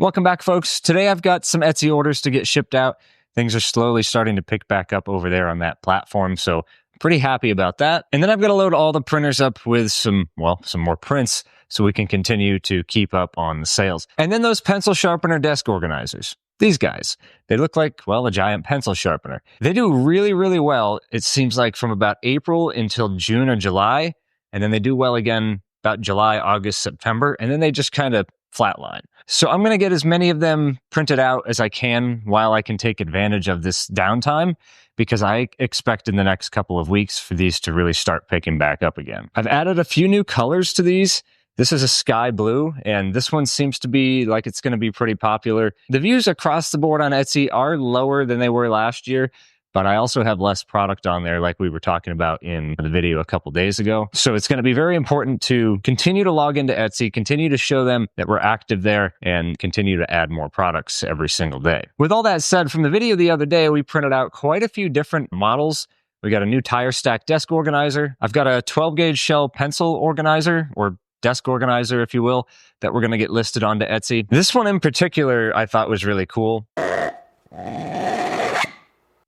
Welcome back, folks. Today I've got some Etsy orders to get shipped out. Things are slowly starting to pick back up over there on that platform, so pretty happy about that. And then I've got to load all the printers up with some more prints so we can continue to keep up on the sales. And then those pencil sharpener desk organizers. These guys, they look like, a giant pencil sharpener. They do really, really well, it seems like, from about April until June or July. And then they do well again about July, August, September. And then they just kind of flatline. So I'm going to get as many of them printed out as I can while I can take advantage of this downtime, because I expect in the next couple of weeks for these to really start picking back up again. I've added a few new colors to these. This is a sky blue, and this one seems to be like it's going to be pretty popular. The views across the board on Etsy are lower than they were last year, but I also have less product on there like we were talking about in the video a couple days ago. So it's going to be very important to continue to log into Etsy, continue to show them that we're active there, and continue to add more products every single day. With all that said, from the video the other day, we printed out quite a few different models. We got a new tire stack desk organizer. I've got a 12 gauge shell pencil organizer, or desk organizer, if you will, that we're going to get listed onto Etsy. This one in particular I thought was really cool.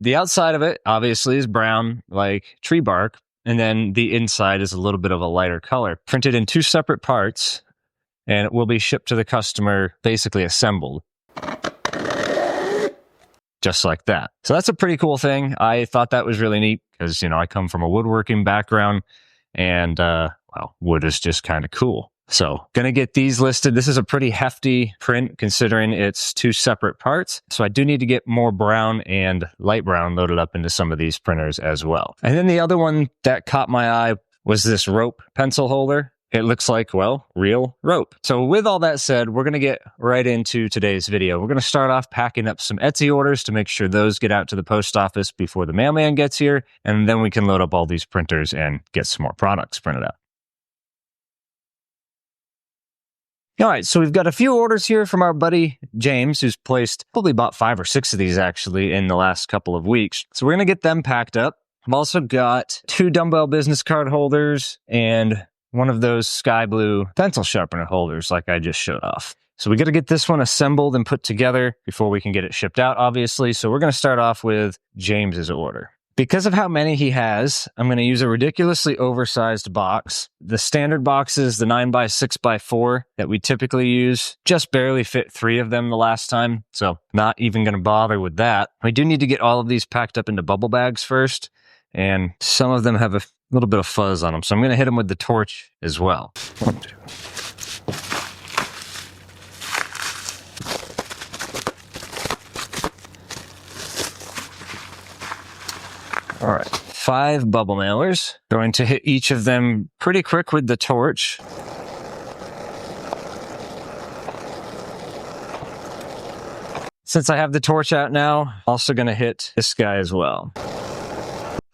The outside of it, obviously, is brown, like tree bark, and then the inside is a little bit of a lighter color. Printed in 2 separate parts, and it will be shipped to the customer, basically assembled. Just like that. So that's a pretty cool thing. I thought that was really neat, because, I come from a woodworking background, and, wood is just kind of cool. So gonna get these listed. This is a pretty hefty print considering it's 2 separate parts. So I do need to get more brown and light brown loaded up into some of these printers as well. And then the other one that caught my eye was this rope pencil holder. It looks like, real rope. So with all that said, we're going to get right into today's video. We're going to start off packing up some Etsy orders to make sure those get out to the post office before the mailman gets here. And then we can load up all these printers and get some more products printed out. All right, so we've got a few orders here from our buddy James, who's placed probably about 5 or 6 of these actually in the last couple of weeks. So we're going to get them packed up. I've also got 2 dumbbell business card holders and one of those sky blue pencil sharpener holders like I just showed off. So we got to get this one assembled and put together before we can get it shipped out, obviously. So we're going to start off with James's order. Because of how many he has, I'm going to use a ridiculously oversized box. The standard boxes, the 9x6x4 that we typically use, just barely fit 3 of them the last time. So not even going to bother with that. We do need to get all of these packed up into bubble bags first. And some of them have a little bit of fuzz on them. So I'm going to hit them with the torch as well. All right, 5 bubble mailers. Going to hit each of them pretty quick with the torch. Since I have the torch out now, also going to hit this guy as well.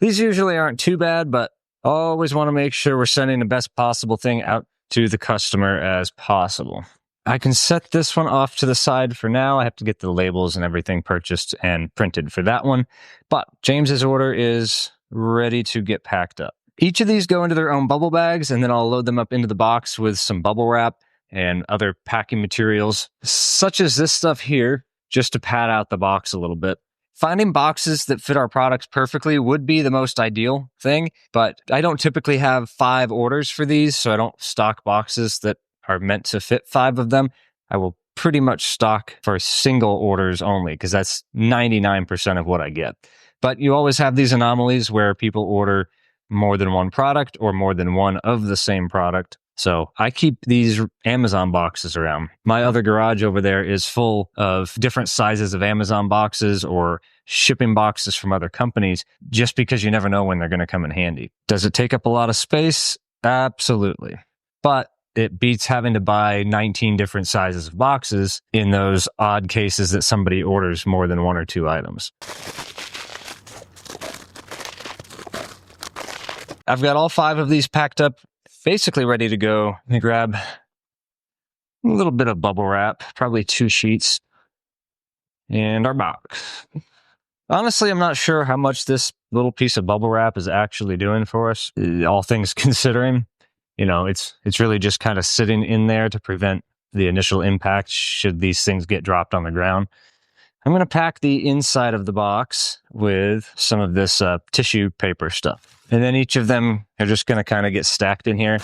These usually aren't too bad, but always want to make sure we're sending the best possible thing out to the customer as possible. I can set this one off to the side for now. I have to get the labels and everything purchased and printed for that one. But James's order is ready to get packed up. Each of these go into their own bubble bags, and then I'll load them up into the box with some bubble wrap and other packing materials, such as this stuff here, just to pad out the box a little bit. Finding boxes that fit our products perfectly would be the most ideal thing, but I don't typically have 5 orders for these, so I don't stock boxes that are meant to fit 5 of them. I will pretty much stock for single orders only, because that's 99% of what I get. But you always have these anomalies where people order more than one product or more than one of the same product. So I keep these Amazon boxes around. My other garage over there is full of different sizes of Amazon boxes or shipping boxes from other companies, just because you never know when they're going to come in handy. Does it take up a lot of space? Absolutely. But it beats having to buy 19 different sizes of boxes in those odd cases that somebody orders more than 1 or 2 items. I've got all 5 of these packed up, basically ready to go. Let me grab a little bit of bubble wrap, probably 2 sheets, and our box. Honestly, I'm not sure how much this little piece of bubble wrap is actually doing for us, all things considering. You know, it's really just kind of sitting in there to prevent the initial impact should these things get dropped on the ground. I'm going to pack the inside of the box with some of this tissue paper stuff. And then each of them are just going to kind of get stacked in here.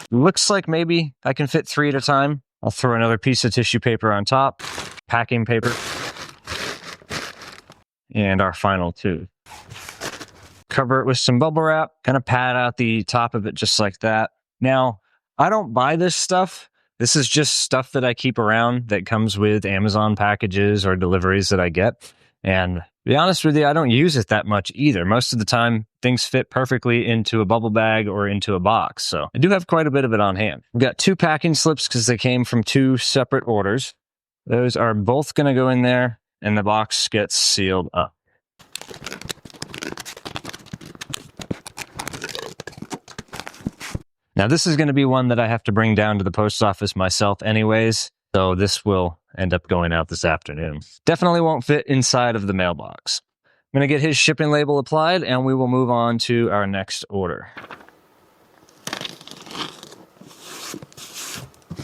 Looks like maybe I can fit 3 at a time. I'll throw another piece of tissue paper on top, packing paper, and our final 2. Cover it with some bubble wrap, kind of pad out the top of it just like that. Now, I don't buy this stuff. This is just stuff that I keep around that comes with Amazon packages or deliveries that I get. And to be honest with you, I don't use it that much either. Most of the time, things fit perfectly into a bubble bag or into a box. So I do have quite a bit of it on hand. I've got 2 packing slips because they came from 2 separate orders. Those are both going to go in there and the box gets sealed up. Now, this is going to be one that I have to bring down to the post office myself anyways, so this will end up going out this afternoon. Definitely won't fit inside of the mailbox. I'm going to get his shipping label applied, and we will move on to our next order.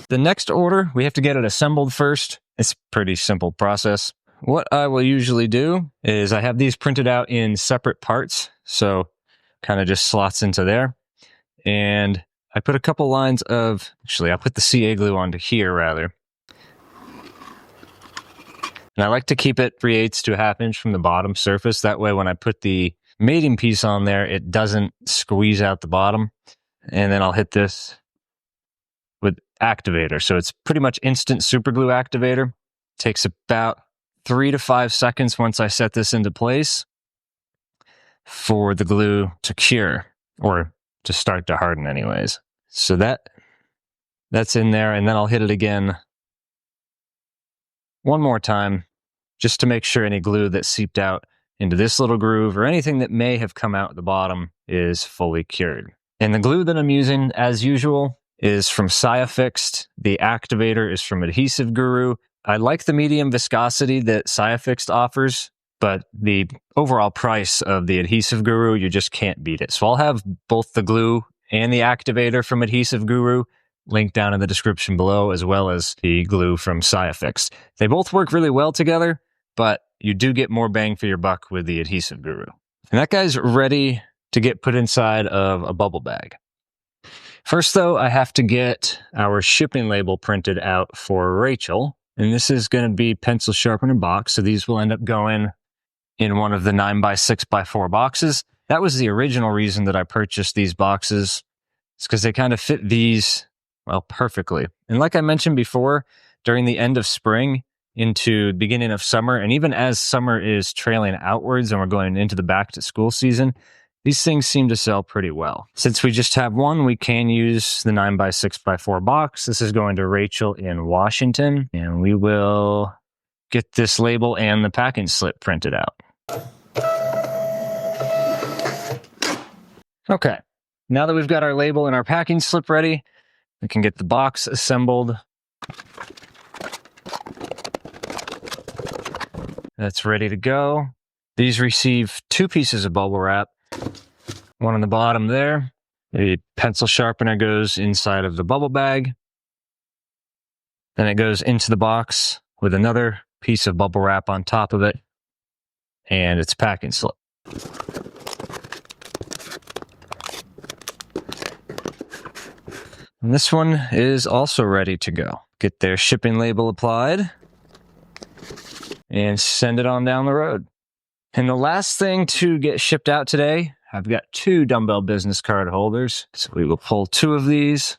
The next order, we have to get it assembled first. It's a pretty simple process. What I will usually do is I have these printed out in separate parts, so kind of just slots into there. And I put a couple lines of, actually, I'll put the CA glue onto here, rather. And I like to keep it 3/8 to a 1/2 inch from the bottom surface. That way, when I put the mating piece on there, it doesn't squeeze out the bottom. And then I'll hit this with activator. So it's pretty much instant super glue activator. Takes about 3 to 5 seconds once I set this into place for the glue to cure, or to start to harden anyways. So that's in there, and then I'll hit it again one more time just to make sure any glue that seeped out into this little groove or anything that may have come out the bottom is fully cured. And the glue that I'm using, as usual, is from SciFixed. The activator is from Adhesive Guru. I like the medium viscosity that SciFixed offers, but the overall price of the Adhesive Guru, you just can't beat it. So I'll have both the glue and the activator from Adhesive Guru linked down in the description below, as well as the glue from SciFixed. They both work really well together, but you do get more bang for your buck with the Adhesive Guru. And that guy's ready to get put inside of a bubble bag. First, though, I have to get our shipping label printed out for Rachel. And this is going to be pencil sharpener box, so these will end up going in one of the 9x6x4 boxes. That was the original reason that I purchased these boxes. It's because they kind of fit these, well, perfectly. And like I mentioned before, during the end of spring into the beginning of summer, and even as summer is trailing outwards and we're going into the back to school season, these things seem to sell pretty well. Since we just have one, we can use the 9x6x4 box. This is going to Rachel in Washington, and we will get this label and the packing slip printed out. Okay, now that we've got our label and our packing slip ready, we can get the box assembled. That's ready to go. These receive 2 pieces of bubble wrap. One on the bottom there. The pencil sharpener goes inside of the bubble bag. Then it goes into the box with another piece of bubble wrap on top of it. And its packing slip. And this one is also ready to go. Get their shipping label applied and send it on down the road. And the last thing to get shipped out today, I've got 2 dumbbell business card holders. So we will pull 2 of these.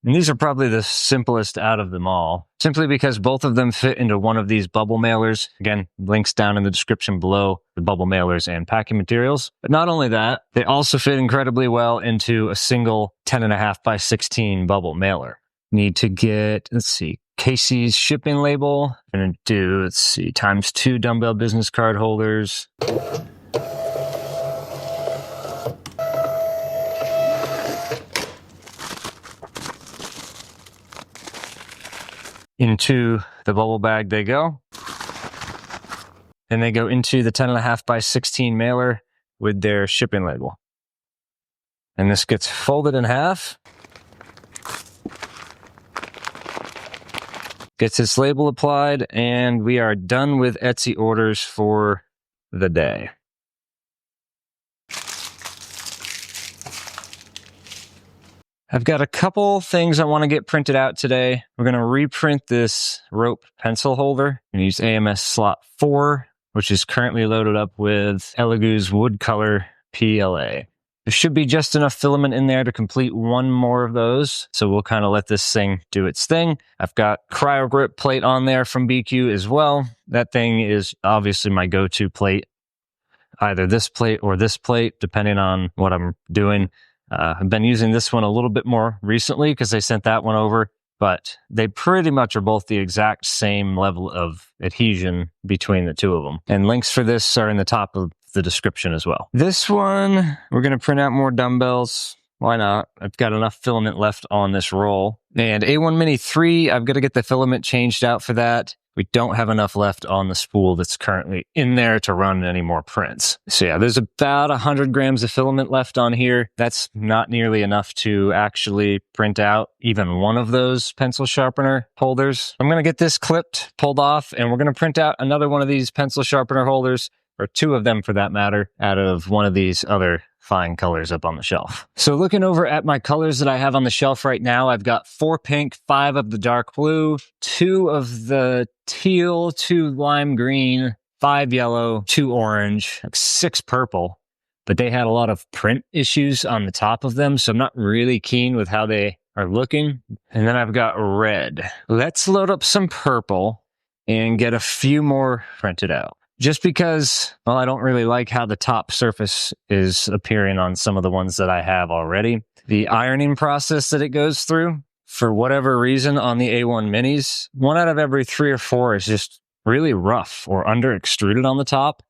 And these are probably the simplest out of them all, simply because both of them fit into one of these bubble mailers. Again, links down in the description below, the bubble mailers and packing materials. But not only that, they also fit incredibly well into a single 10.5x16 bubble mailer. Need to get, Casey's shipping label. I'm going to do, ×2 dumbbell business card holders. Into the bubble bag they go. Then they go into the 10.5x16 mailer with their shipping label. And this gets folded in half. gets its label applied, and we are done with Etsy orders for the day. I've got a couple things I want to get printed out today. We're going to reprint this rope pencil holder and use AMS slot 4, which is currently loaded up with Elegoo's wood color PLA. There should be just enough filament in there to complete one more of those, so we'll kind of let this thing do its thing. I've got cryo grip plate on there from BQ as well. That thing is obviously my go-to plate, either this plate or this plate, depending on what I'm doing. I've been using this one a little bit more recently because I sent that one over, but they pretty much are both the exact same level of adhesion between the two of them. And links for this are in the top of the description as well. This one, we're going to print out more dumbbells. Why not? I've got enough filament left on this roll. And A1 Mini 3, I've got to get the filament changed out for that. We don't have enough left on the spool that's currently in there to run any more prints. So yeah, there's about 100 grams of filament left on here. That's not nearly enough to actually print out even one of those pencil sharpener holders. I'm going to get this clipped, pulled off, and we're going to print out another one of these pencil sharpener holders, or two of them for that matter, out of one of these other fine colors up on the shelf. So looking over at my colors that I have on the shelf right now, I've got 4 pink, 5 of the dark blue, 2 of the teal, 2 lime green, 5 yellow, 2 orange, like 6 purple. But they had a lot of print issues on the top of them, so I'm not really keen with how they are looking. And then I've got red. Let's load up some purple and get a few more printed out. Just because, well, I don't really like how the top surface is appearing on some of the ones that I have already. The ironing process that it goes through, for whatever reason on the A1 Minis, 1 out of every 3 or 4 is just really rough or under extruded on the top.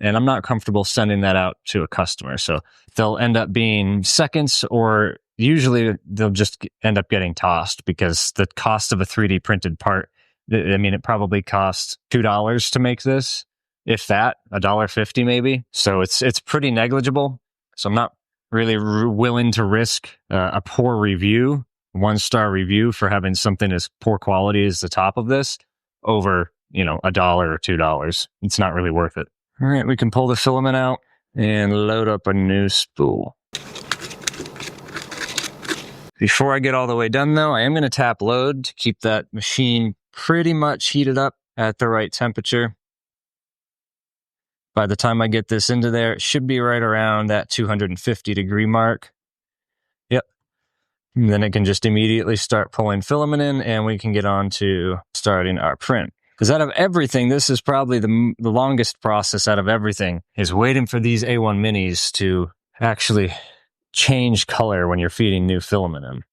And I'm not comfortable sending that out to a customer. So they'll end up being seconds, or usually they'll just end up getting tossed because the cost of a 3D printed part, I mean, it probably costs $2 to make this. If that, $1.50 maybe. So it's pretty negligible. So I'm not really willing to risk a poor review, 1-star review for having something as poor quality as the top of this over, $1 or $2. It's not really worth it. All right, we can pull the filament out and load up a new spool. Before I get all the way done though, I am going to tap load to keep that machine pretty much heated up at the right temperature. By the time I get this into there, it should be right around that 250 degree mark. Yep. And then it can just immediately start pulling filament in, and we can get on to starting our print. Because out of everything, this is probably the longest process out of everything, is waiting for these A1 Minis to actually change color when you're feeding new filament in.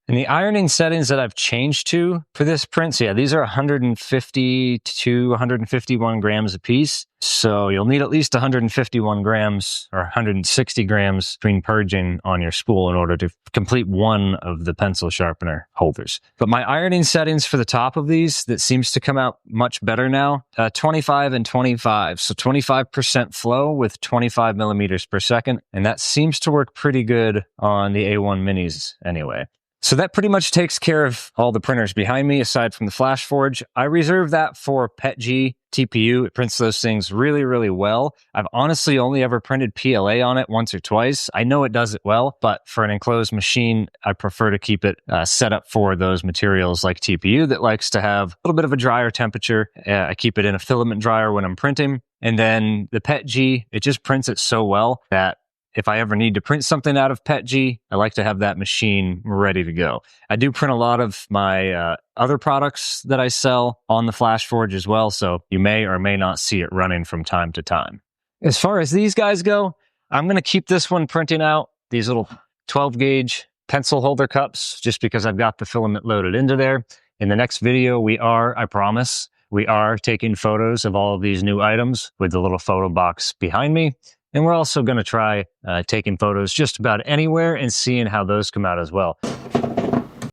And the ironing settings that I've changed to for this print, so yeah, these are 150 to 151 grams a piece. So you'll need at least 151 grams or 160 grams between purging on your spool in order to complete one of the pencil sharpener holders. But my ironing settings for the top of these, that seems to come out much better now, 25 and 25. So 25% flow with 25 millimeters per second. And that seems to work pretty good on the A1 Minis anyway. So that pretty much takes care of all the printers behind me, aside from the Flash Forge. I reserve that for PETG TPU. It prints those things really, really well. I've honestly only ever printed PLA on it once or twice. I know it does it well, but for an enclosed machine, I prefer to keep it set up for those materials like TPU that likes to have a little bit of a drier temperature. I keep it in a filament dryer when I'm printing. And then the PETG, it just prints it so well that if I ever need to print something out of PETG, I like to have that machine ready to go. I do print a lot of my other products that I sell on the Flash Forge as well, so you may or may not see it running from time to time. As far as these guys go, I'm going to keep this one printing out these little 12 gauge pencil holder cups just because I've got the filament loaded into there. In the next video, I promise, we are taking photos of all of these new items with the little photo box behind me. And we're also going to try taking photos just about anywhere and seeing how those come out as well.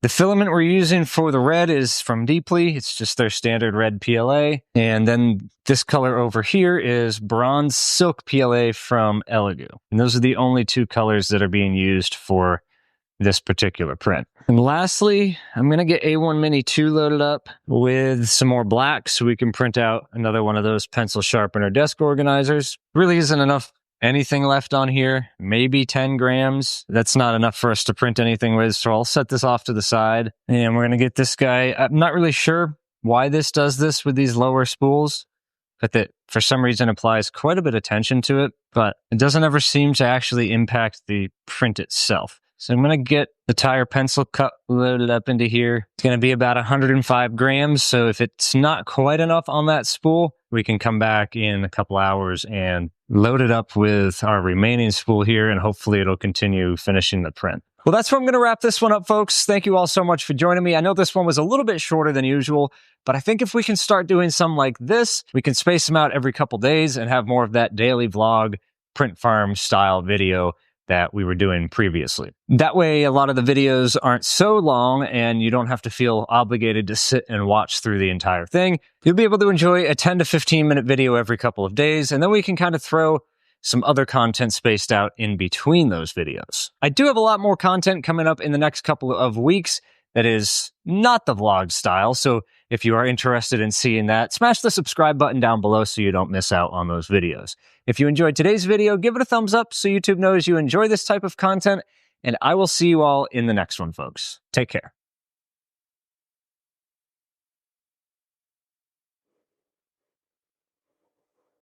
The filament we're using for the red is from Deeply. It's just their standard red PLA. And then this color over here is bronze silk PLA from Elegoo. And those are the only 2 colors that are being used for this particular print. And lastly, I'm going to get A1 Mini 2 loaded up with some more black so we can print out another one of those pencil sharpener desk organizers. Really isn't enough anything left on here, maybe 10 grams. That's not enough for us to print anything with, so I'll set this off to the side. And we're going to get this guy. I'm not really sure why this does this with these lower spools, but that for some reason applies quite a bit of tension to it, but it doesn't ever seem to actually impact the print itself. So I'm going to get the tire pencil cut loaded up into here. It's going to be about 105 grams. So if it's not quite enough on that spool, we can come back in a couple hours and load it up with our remaining spool here, and hopefully it'll continue finishing the print. Well, that's where I'm going to wrap this one up, folks. Thank you all so much for joining me. I know this one was a little bit shorter than usual, but I think if we can start doing some like this, we can space them out every couple days and have more of that daily vlog, print farm style video that we were doing previously. That way, a lot of the videos aren't so long and you don't have to feel obligated to sit and watch through the entire thing. You'll be able to enjoy a 10 to 15 minute video every couple of days, and then we can kind of throw some other content spaced out in between those videos. I do have a lot more content coming up in the next couple of weeks that is not the vlog style, so if you are interested in seeing that, smash the subscribe button down below so you don't miss out on those videos. If you enjoyed today's video, give it a thumbs up so YouTube knows you enjoy this type of content, and I will see you all in the next one, folks. Take care.